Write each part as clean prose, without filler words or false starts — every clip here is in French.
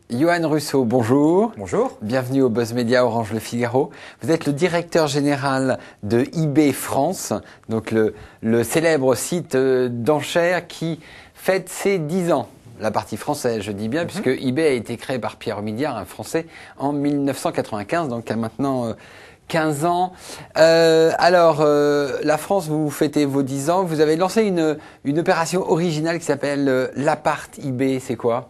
Yoann Russo, bonjour. Bonjour. Bienvenue au Buzz Media Orange Le Figaro. Vous êtes le directeur général de eBay France, donc le célèbre site d'enchères qui fête ses 10 ans. La partie française, je dis bien, puisque eBay a été créé par Pierre Omidyar, un Français, en 1995, donc il y a maintenant 15 ans. La France, vous fêtez vos 10 ans. Vous avez lancé une opération originale qui s'appelle l'appart eBay. C'est quoi ?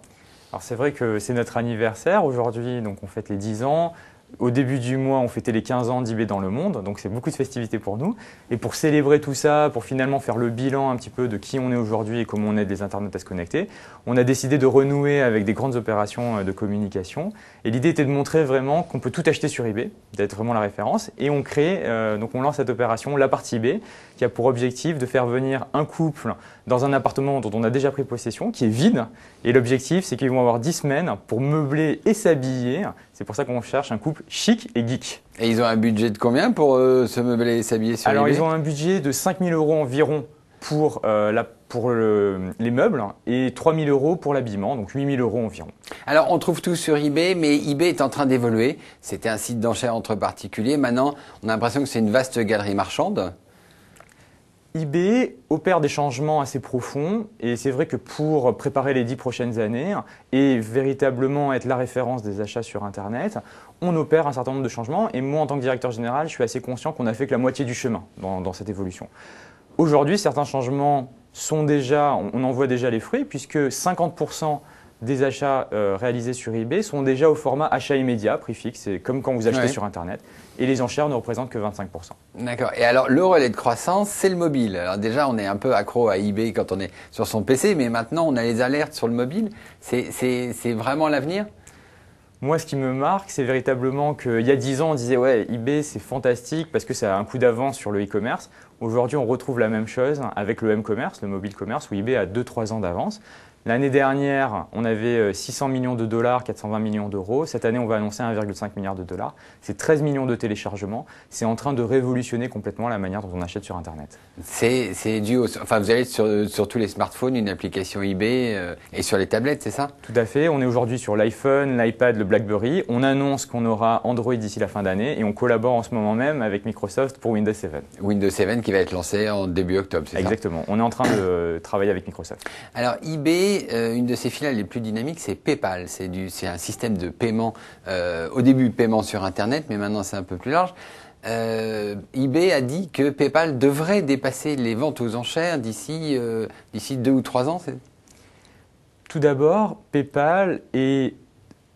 Alors c'est vrai que c'est notre anniversaire aujourd'hui, donc on fête les 10 ans. Au début du mois, on fêtait les 15 ans d'eBay dans le monde, donc c'est beaucoup de festivités pour nous. Et pour célébrer tout ça, pour finalement faire le bilan un petit peu de qui on est aujourd'hui et comment on aide les internautes à se connecter, on a décidé de renouer avec des grandes opérations de communication. Et l'idée était de montrer vraiment qu'on peut tout acheter sur eBay, d'être vraiment la référence. Et on crée, donc on lance cette opération l'appart eBay, qui a pour objectif de faire venir un couple dans un appartement dont on a déjà pris possession, qui est vide. Et l'objectif, c'est qu'ils vont avoir 10 semaines pour meubler et s'habiller. C'est pour ça qu'on cherche un couple chic et geek. Et ils ont un budget de combien pour se meubler et s'habiller sur Alors, eBay ? ils ont un budget de 5 000 € environ pour les meubles et 3 000 € pour l'habillement, donc 8 000 € environ. Alors, on trouve tout sur eBay, mais eBay est en train d'évoluer. C'était un site d'enchères entre particuliers. Maintenant, on a l'impression que c'est une vaste galerie marchande. eBay opère des changements assez profonds et c'est vrai que pour préparer les 10 prochaines années et véritablement être la référence des achats sur Internet, on opère un certain nombre de changements et moi en tant que directeur général, je suis assez conscient qu'on a fait que la moitié du chemin dans cette évolution. Aujourd'hui, certains changements sont déjà, on en voit déjà les fruits puisque 50% des achats réalisés sur eBay sont déjà au format achat immédiat, prix fixe, c'est comme quand vous achetez sur Internet. Et les enchères ne représentent que 25%. D'accord. Et alors, le relais de croissance, c'est le mobile. Alors déjà, on est un peu accro à eBay quand on est sur son PC, mais maintenant, on a les alertes sur le mobile. C'est vraiment l'avenir ? Moi, ce qui me marque, c'est véritablement qu'il y a 10 ans, on disait « ouais, eBay, c'est fantastique parce que ça a un coup d'avance sur le e-commerce ». Aujourd'hui, on retrouve la même chose avec le m-commerce, le mobile commerce, où eBay a 2-3 ans d'avance. L'année dernière, on avait 600 millions de dollars, 420 millions d'euros. Cette année, on va annoncer 1,5 milliard de dollars. C'est 13 millions de téléchargements. C'est en train de révolutionner complètement la manière dont on achète sur Internet. C'est dû enfin, vous allez sur tous les smartphones, une application eBay et sur les tablettes, c'est ça ? Tout à fait. On est aujourd'hui sur l'iPhone, l'iPad, le BlackBerry. On annonce qu'on aura Android d'ici la fin d'année et on collabore en ce moment même avec Microsoft pour Windows 7. Windows 7 qui va être lancé en début octobre, c'est ça ? Exactement. On est en train de travailler avec Microsoft. Alors eBay, une de ses filiales les plus dynamiques, c'est PayPal. C'est un système de paiement, au début paiement sur Internet, mais maintenant c'est un peu plus large. eBay a dit que PayPal devrait dépasser les ventes aux enchères d'ici 2 ou 3 ans. Tout d'abord, PayPal est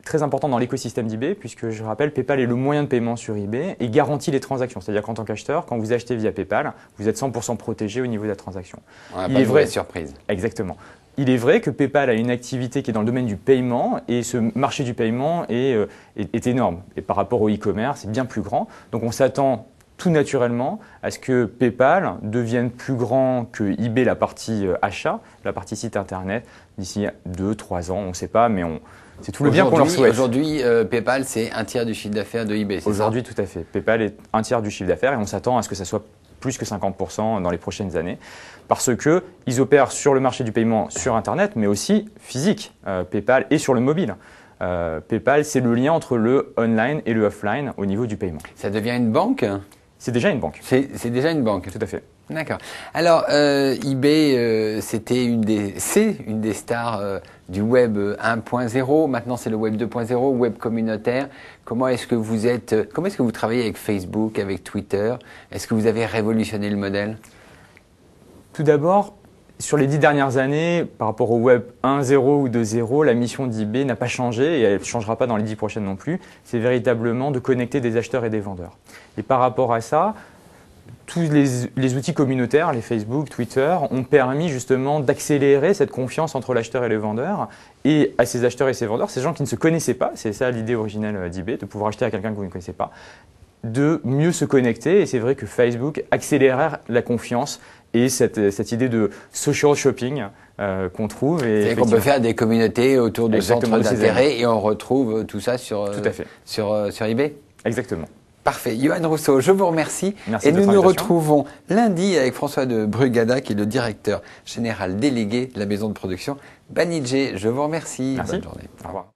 très important dans l'écosystème d'eBay, puisque je rappelle, PayPal est le moyen de paiement sur eBay et garantit les transactions. C'est-à-dire qu'en tant qu'acheteur, quand vous achetez via PayPal, vous êtes 100% protégé au niveau de la transaction. On n'a pas de vraie surprise. Exactement. Il est vrai que PayPal a une activité qui est dans le domaine du paiement et ce marché du paiement est énorme. Et par rapport au e-commerce, c'est bien plus grand. Donc on s'attend tout naturellement à ce que PayPal devienne plus grand que eBay, la partie achat, la partie site internet, d'ici 2-3 ans, on ne sait pas, mais c'est tout le bien qu'on leur souhaite. Aujourd'hui, PayPal, c'est un tiers du chiffre d'affaires de eBay, c'est ça ? Aujourd'hui, tout à fait. PayPal est un tiers du chiffre d'affaires et on s'attend à ce que ça soit plus que 50% dans les prochaines années, parce qu'ils opèrent sur le marché du paiement sur Internet, mais aussi physique. PayPal est sur le mobile. PayPal, c'est le lien entre le online et le offline au niveau du paiement. Ça devient une banque ? C'est déjà une banque. C'est déjà une banque. Tout à fait. D'accord. Alors, eBay, c'est une des stars du web 1.0. Maintenant, c'est le web 2.0, web communautaire. Comment est-ce que vous travaillez avec Facebook, avec Twitter ? Est-ce que vous avez révolutionné le modèle ? Tout d'abord, sur les 10 dernières années, par rapport au web 1.0 ou 2.0, la mission d'eBay n'a pas changé et elle ne changera pas dans les 10 prochaines non plus. C'est véritablement de connecter des acheteurs et des vendeurs. Et par rapport à ça, tous les outils communautaires, les Facebook, Twitter, ont permis justement d'accélérer cette confiance entre l'acheteur et le vendeur. Et à ces acheteurs et ces vendeurs, ces gens qui ne se connaissaient pas, c'est ça l'idée originelle d'eBay, de pouvoir acheter à quelqu'un que vous ne connaissez pas, de mieux se connecter. Et c'est vrai que Facebook accélère la confiance et cette idée de social shopping qu'on trouve. C'est qu'on peut faire des communautés autour de centres d'intérêt et on retrouve tout ça sur eBay ? Exactement. Parfait. Johan Rousseau, je vous remercie. Merci et de nous votre nous invitation. retrouvons lundi avec François de Brugada, qui est le directeur général délégué de la maison de production Banijé. Je vous remercie. Merci. Bonne journée. Au revoir.